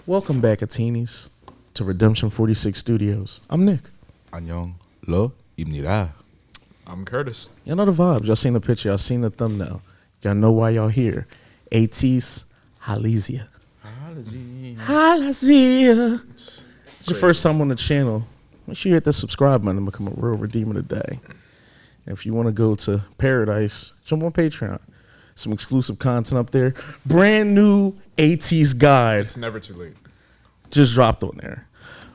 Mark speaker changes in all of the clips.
Speaker 1: Welcome back, Ateenies, to Redemption 46 Studios. I'm Nick.
Speaker 2: 안녕, 러입니다.
Speaker 3: I'm Curtis.
Speaker 1: Y'all know the vibes. Y'all seen the picture. Y'all seen the thumbnail. Y'all know why y'all here. ATEEZ HALAZIA. HALAZIA. It's your first time on the channel. Make sure you hit that subscribe button and become a real redeemer today. And if you want to go to Paradise, jump on Patreon. Some exclusive content up there. Brand new ATEEZ guide.
Speaker 3: It's never too late.
Speaker 1: Just dropped on there.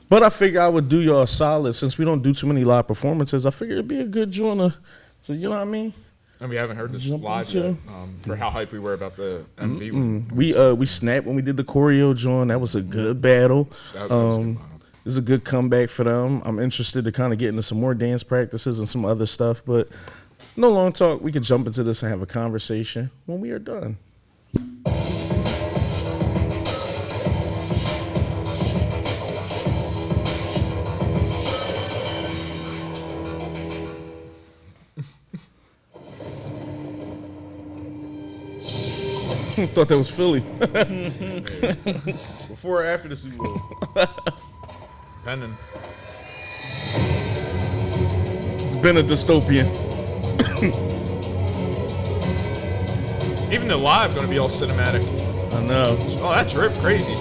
Speaker 1: But I figure I would do y'all a solid since we don't do too many live performances. I figured it'd be a good joint. So you know what I mean?
Speaker 3: And we haven't heard this live yet for how hyped we were about the MV one.
Speaker 1: We snapped when we did the choreo joint. That was a good battle.
Speaker 3: That was a good battle.
Speaker 1: It was a good comeback for them. I'm interested to kind of get into some more dance practices and some other stuff. But no long talk. We can jump into this and have a conversation when we are done. Thought that was Philly.
Speaker 2: Before or after the Super Bowl?
Speaker 3: Pending.
Speaker 1: It's been a dystopian.
Speaker 3: Even the live gonna be all cinematic.
Speaker 1: I know.
Speaker 3: Oh, that drip, crazy.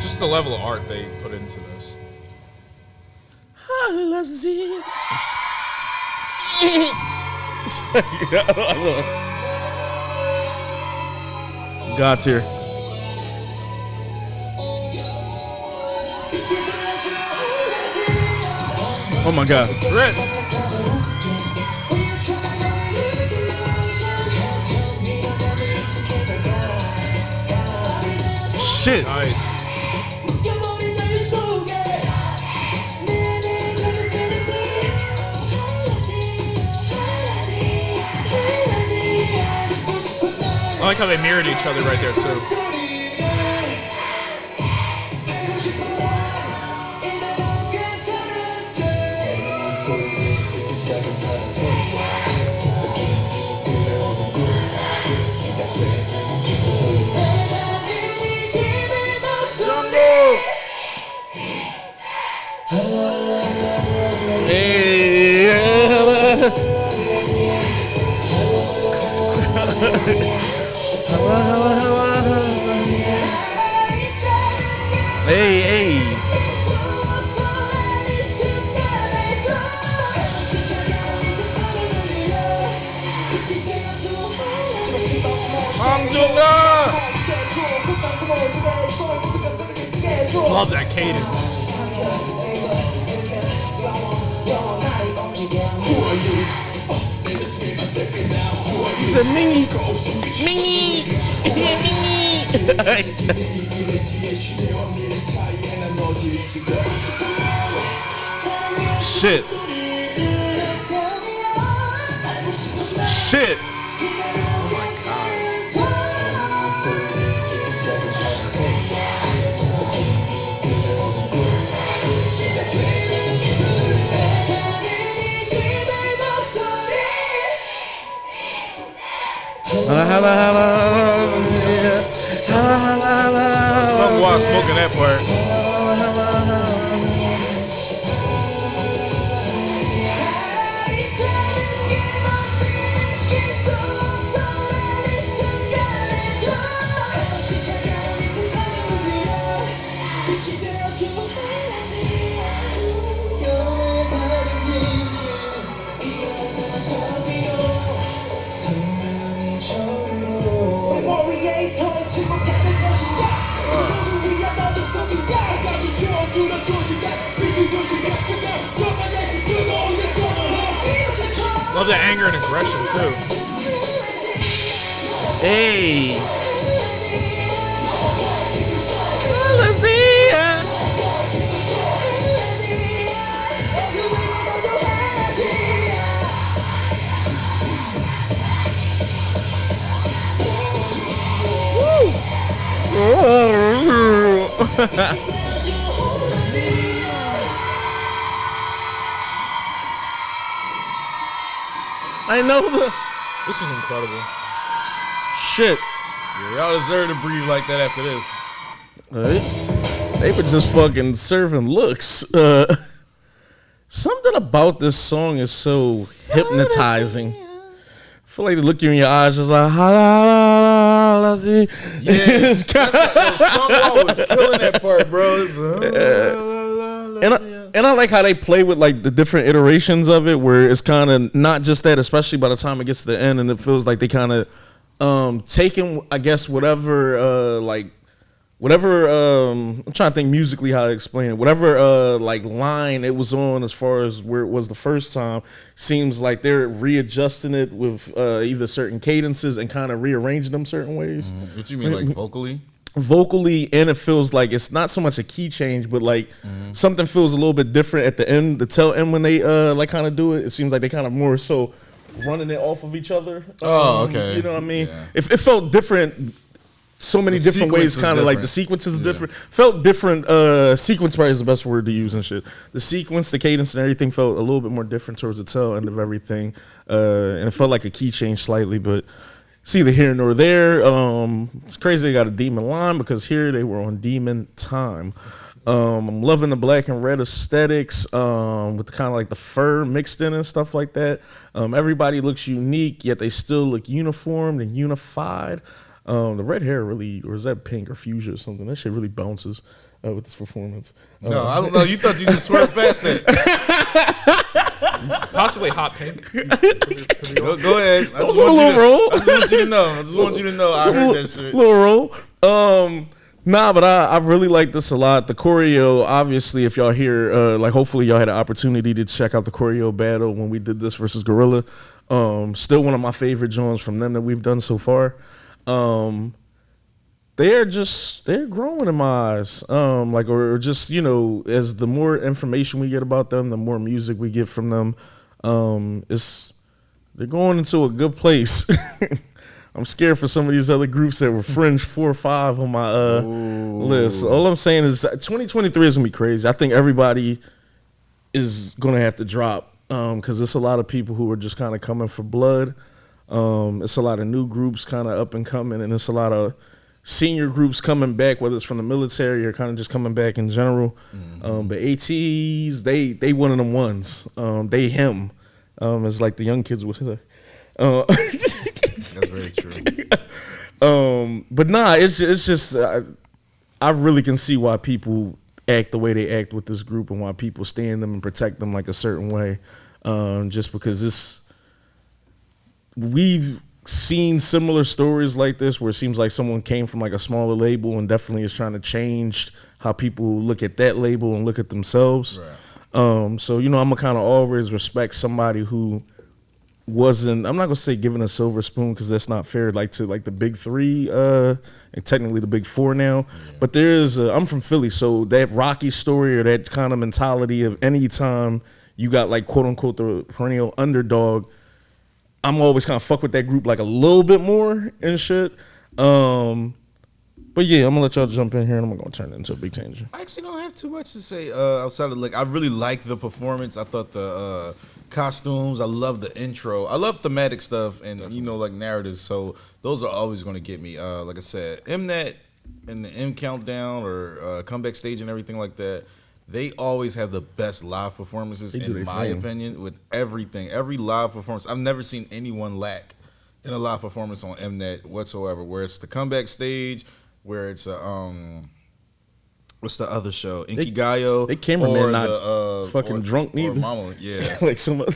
Speaker 3: Just the level of art they put into this.
Speaker 1: HALAZIA. God's here. Oh my God.
Speaker 3: Drip.
Speaker 1: Shit.
Speaker 3: Nice. I like how they mirrored each other right there too.
Speaker 1: Hey, hey.
Speaker 3: Love that cadence.
Speaker 1: It's a mini. Mini. Shit. Shit.
Speaker 3: Oh my God.
Speaker 2: Some while smoking that part.
Speaker 3: Love the anger and aggression too.
Speaker 1: Hey. HALAZIA. I know
Speaker 3: This was incredible.
Speaker 1: shit.
Speaker 2: Yeah, y'all deserve to breathe like that after this.
Speaker 1: They were just fucking serving looks. Something about this song is so hypnotizing. I feel like they look you in your eyes, just like HALAZIA.
Speaker 2: Yeah, Songwall was killing that part, bro.
Speaker 1: And I like how they play with like the different iterations of it, where it's kind of not just that, especially by the time it gets to the end, and it feels like they kind of taking, I guess, whatever I'm trying to think musically how to explain it. Whatever like line it was on as far as where it was the first time, seems like they're readjusting it with either certain cadences and kind of rearranging them certain ways.
Speaker 2: What you mean, like vocally?
Speaker 1: Vocally, and it feels like it's not so much a key change, but like something feels a little bit different at the end, the tail end when they like kind of do it. It seems like they kind of more so running it off of each other.
Speaker 2: Oh, okay.
Speaker 1: You know what I mean?
Speaker 2: Yeah.
Speaker 1: It felt different. So many
Speaker 2: The
Speaker 1: different ways,
Speaker 2: sequence was
Speaker 1: kind of like
Speaker 2: different.
Speaker 1: the sequence is
Speaker 2: Yeah.
Speaker 1: different. Felt different. Sequence probably is the best word to use and shit. The sequence, the cadence, and everything felt a little bit more different towards the tail end of everything, and it felt like a key change slightly. But it's either here nor there. It's crazy they got a demon line because here they were on demon time. I'm loving the black and red aesthetics with kind of like the fur mixed in and stuff like that. Everybody looks unique, yet they still look uniformed and unified. The red hair really, or is that pink or fuchsia or something? That shit really bounces with this performance.
Speaker 2: No, I don't know. You thought you just swerved past that.
Speaker 3: Possibly hot pink.
Speaker 2: Go ahead. I just
Speaker 1: a little roll.
Speaker 2: I just want you to know. I just want you to know. I heard that shit.
Speaker 1: Little roll. Nah, but I really like this a lot. The choreo, obviously, if y'all hear, like hopefully y'all had an opportunity to check out the choreo battle when we did this versus Gorilla. Still one of my favorite joints from them that we've done so far. They're growing in my eyes. Like, or just, you know, as the more information we get about them, the more music we get from them, they're going into a good place. I'm scared for some of these other groups that were fringe 4 or 5 on my list. All I'm saying is 2023 is gonna be crazy. I think everybody is gonna have to drop because there's a lot of people who are just kind of coming for blood. It's a lot of new groups kind of up and coming, and it's a lot of senior groups coming back, whether it's from the military or kind of just coming back in general. But ATEEZ, they one of them ones. They him. It's like the young kids would say.
Speaker 2: That's very true.
Speaker 1: But nah, it's just I really can see why people act the way they act with this group and why people stand them and protect them like a certain way. Just because we've seen similar stories like this where it seems like someone came from like a smaller label and definitely is trying to change how people look at that label and look at themselves. Right. So, you know, I'm gonna kind of always respect somebody who wasn't, I'm not gonna say given a silver spoon because that's not fair, like to like the big 3 and technically the big 4 now. Yeah. But there's I'm from Philly, so that Rocky story or that kind of mentality of any time you got like quote unquote the perennial underdog, I'm always kind of fuck with that group like a little bit more and shit. But yeah, I'm gonna let y'all jump in here and I'm gonna turn it into a big tangent.
Speaker 2: I actually don't have too much to say outside of like I really like the performance. I thought the costumes, I love the intro. I love thematic stuff and you know like narratives. So those are always gonna get me. Like I said, Mnet and the M Countdown or Comeback Stage and everything like that. They always have the best live performances in my opinion with everything. Every live performance, I've never seen anyone lack in a live performance on Mnet whatsoever. Where it's the Comeback Stage, where it's what's the other show? Inkigayo.
Speaker 1: They cameraman not fucking drunk neither.
Speaker 2: Mama, yeah.
Speaker 1: Like some other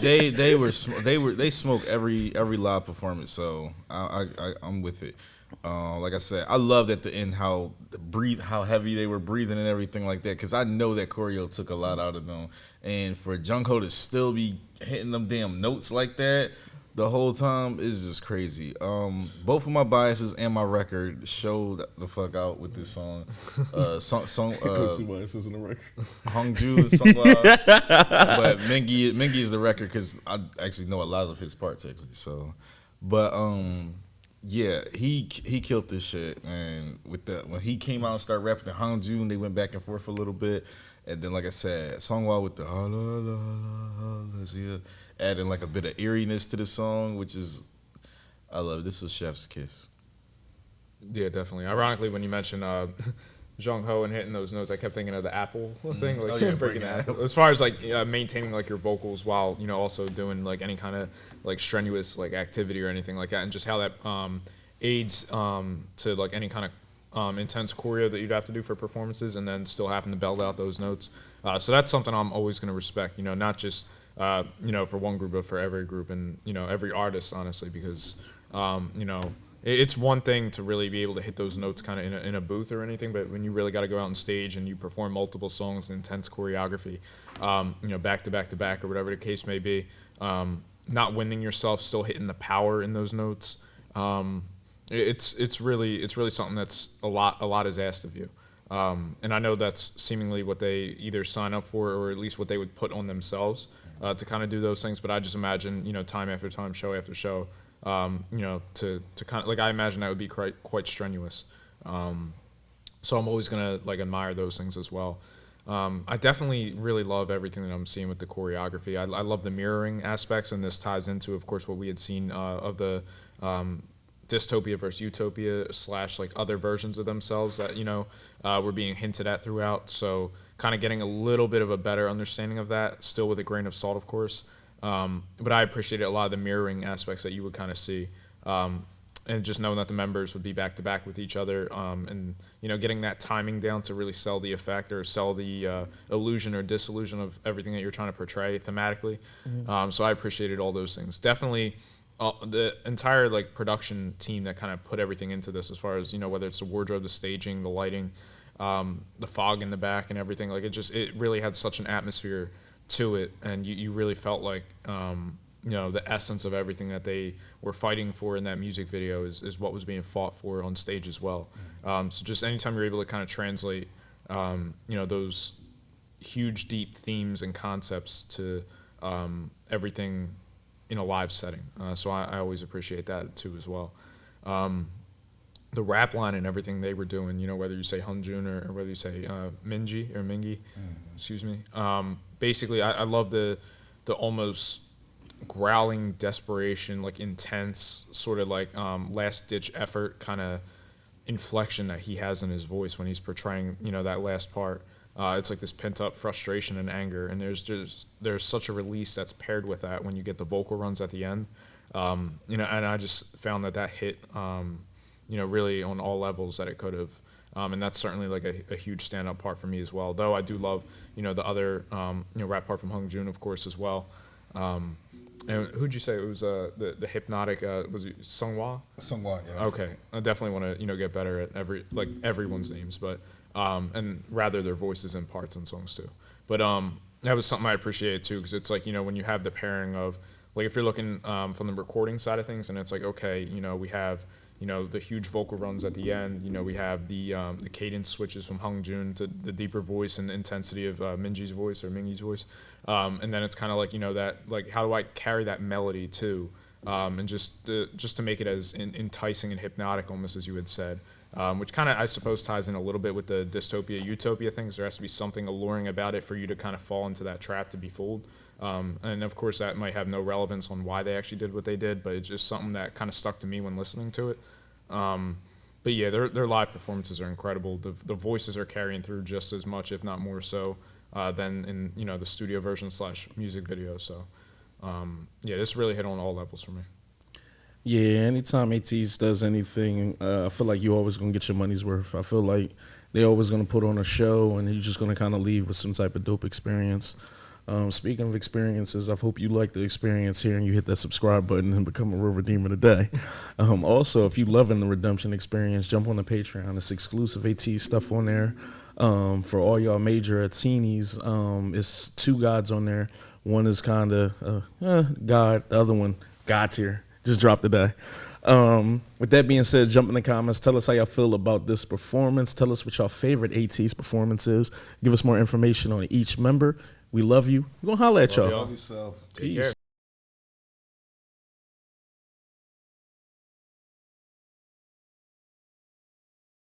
Speaker 2: they smoke every live performance, so I'm with it. Like I said, I loved at the end how heavy they were breathing and everything like that, because I know that choreo took a lot out of them, and for Jungkook to still be hitting them damn notes like that the whole time is just crazy. Both of my biases and my record showed the fuck out with this song.
Speaker 1: two biases in the record.
Speaker 2: Hongju is Sungla, but Mingi is the record because I actually know a lot of his parts actually. So, but Yeah, he killed this shit, and with the when he came out and started rapping the Hangju, and they went back and forth for a little bit, and then like I said, Songwha with the HALAZIA, adding like a bit of eeriness to the song, which is I love it. This was Chef's kiss.
Speaker 3: Yeah, definitely. Ironically, when you mentioned Jung Ho and hitting those notes, I kept thinking of the Apple thing, like breaking the apple. As far as like maintaining like your vocals while also doing like any kind of like strenuous like activity or anything like that, and just how that aids to like any kind of intense choreo that you'd have to do for performances, and then still having to belt out those notes. So that's something I'm always going to respect. Not just for one group, but for every group and every artist, honestly, because it's one thing to really be able to hit those notes kind of in a booth or anything, but when you really got to go out on stage and you perform multiple songs in intense choreography, back to back to back or whatever the case may be, not winding yourself, still hitting the power in those notes, it's really something that's a lot is asked of you, and I know that's seemingly what they either sign up for or at least what they would put on themselves to kind of do those things. But I just imagine time after time, show after show. To kind of like I imagine that would be quite strenuous. So I'm always gonna like admire those things as well. I definitely really love everything that I'm seeing with the choreography. I love the mirroring aspects, and this ties into, of course, what we had seen of the dystopia versus utopia / like other versions of themselves that were being hinted at throughout. So kind of getting a little bit of a better understanding of that, still with a grain of salt, of course. But I appreciated a lot of the mirroring aspects that you would kind of see, and just knowing that the members would be back to back with each other, and getting that timing down to really sell the effect or sell the illusion or disillusion of everything that you're trying to portray thematically. So I appreciated all those things. Definitely, the entire like production team that kind of put everything into this, as far as whether it's the wardrobe, the staging, the lighting, the fog in the back, and everything. Like it really had such an atmosphere to it, and you really felt like the essence of everything that they were fighting for in that music video is what was being fought for on stage as well. So just anytime you're able to kind of translate those huge deep themes and concepts to everything in a live setting, so I always appreciate that too as well. The rap line and everything they were doing, whether you say Hunjun or whether you say Mingi, excuse me. Basically, I love the almost growling desperation, like intense, sort of like last ditch effort kind of inflection that he has in his voice when he's portraying that last part. It's like this pent up frustration and anger, and there's such a release that's paired with that when you get the vocal runs at the end. And I just found that hit. Really on all levels that it could have. And that's certainly like a huge stand-up part for me as well. Though I do love, the other, rap part from Hunjun, of course, as well. And who'd you say it was? The hypnotic was it Songwha?
Speaker 2: Songwha, yeah.
Speaker 3: Okay, I definitely want to get better at everyone's names, but and rather their voices and parts and songs too. But that was something I appreciated too, because it's like when you have the pairing of like if you're looking from the recording side of things, and it's like okay, we have. The huge vocal runs at the end. We have the cadence switches from Hunjun to the deeper voice and the intensity of Mingi's voice or Mingi's voice. And then it's kind of like, that, like, how do I carry that melody too? And just to make it as enticing and hypnotic, almost as you had said, which kind of, I suppose, ties in a little bit with the dystopia, utopia things. There has to be something alluring about it for you to kind of fall into that trap to be fooled. And of course that might have no relevance on why they actually did what they did, but it's just something that kind of stuck to me when listening to it. But yeah, their live performances are incredible. The voices are carrying through just as much, if not more so, than in the studio version / music video. So yeah, this really hit on all levels for me.
Speaker 1: Yeah, anytime ATEEZ does anything, I feel like you're always gonna get your money's worth. I feel like they're always gonna put on a show, and you're just gonna kind of leave with some type of dope experience. Speaking of experiences, I hope you like the experience here and you hit that subscribe button and become a real redeemer today. Also, if you loving the redemption experience, jump on the Patreon. It's exclusive ATEEZ stuff on there. For all y'all major Ateenies, it's 2 gods on there. One is kind of God, the other one God tier. Just dropped today. With that being said, jump in the comments. Tell us how y'all feel about this performance. Tell us what y'all favorite ATEEZ performance is. Give us more information on each member. We love you. We're going to holler at y'all.
Speaker 2: Love yourself.
Speaker 3: Take care.